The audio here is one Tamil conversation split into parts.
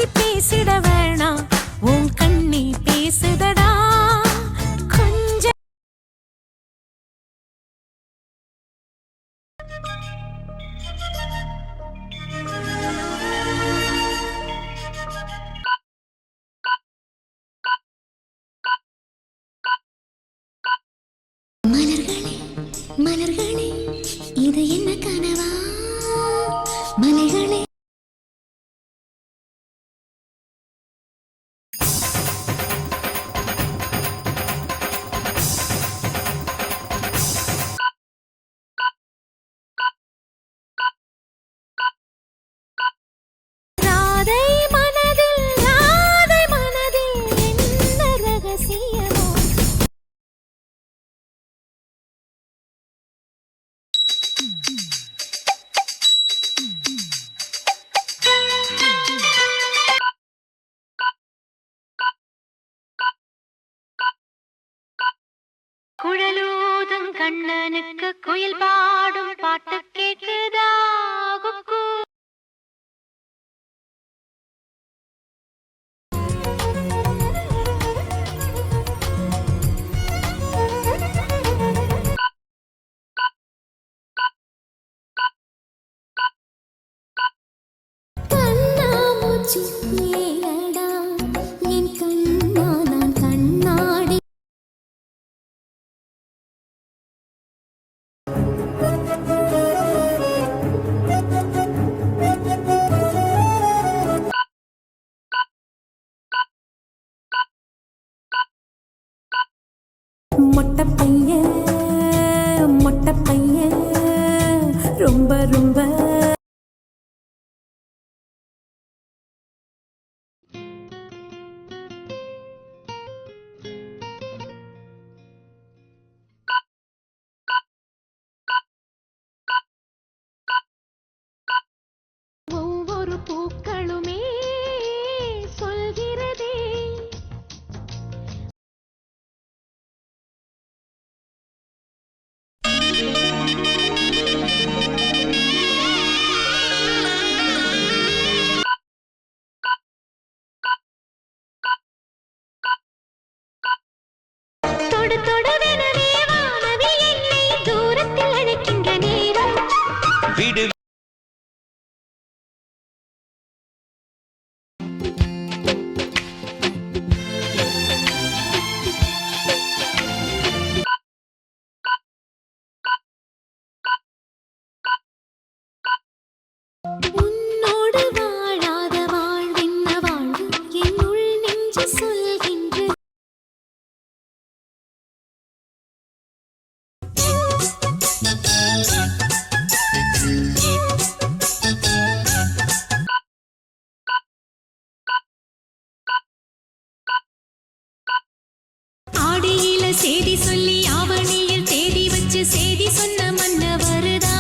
கொஞ்சி பேசிட வேணாம் உன் கண்ணி பேசுதடா கொஞ்ச மலர்களே மலர்களே இது என்ன கனவா மலைகளே குழலூதும் கண்ணனுக்கு குயில் பாடும் பாட்டு கேட்குதா குக்கு கண்ணாமூச்சி ஏடா என் கண்ணா நான் கண்ணாடி மொட்டை பையன் ரொம்ப ரொம்ப ஒவ்வொரு பூக்களுமே சொல்கிறதே தொடு தொடுவெனவே வானவில் என்னை தூரத்தில் அழைக்கின்ற நேரம் வீடு உன்னோடு வாழாத வாழ்வென்ன வாழ்வு என்னுள் நெஞ்சு சொல்கின்ற ஆடியில செய்தி சொல்லி ஆவணியில் தேதி வச்சு செய்தி சொன்ன மன்ன வருதா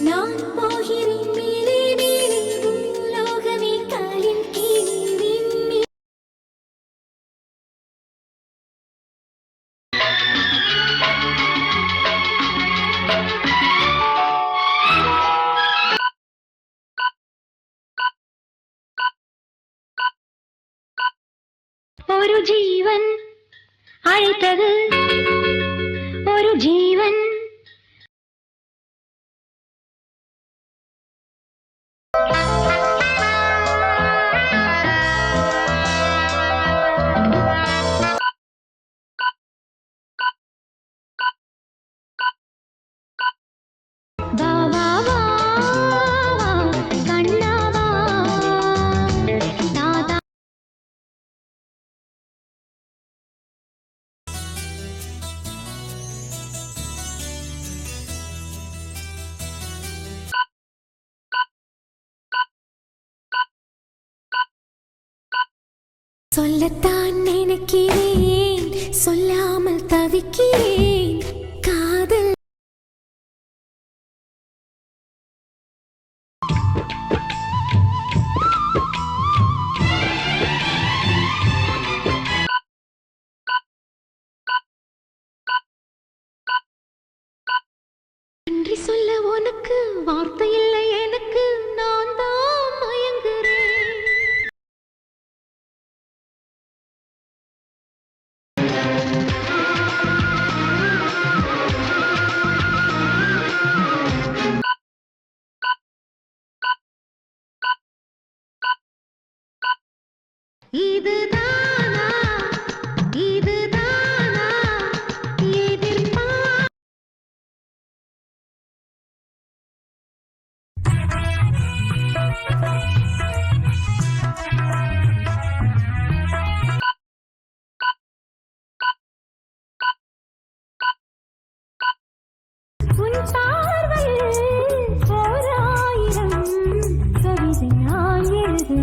நான் போகிறேன் மேலே மேலே பூலோகமே காலின் கீழே விண்மீன் ஒரு ஜீவன் அழைத்தது ஒரு ஜீவன் வா வா வா கண்ணாவா தாதா சொல்லத்தான் நினைக்கிறேன், சொல்லாமல் தவிக்கிறேன். காதல் நன்றி சொல்ல உனக்கு வார்த்தை இல்லை எனக்கு, நான் தான் மயங்குறேன். இதுதானா இதுதானா எதிர்ப்பா உன் பார்வையில் ஓராயிரம் கவிதை நான் எழுது.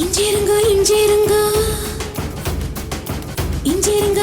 இஞ்சிருங்க இஞ்சிருங்க இஞ்சிருங்க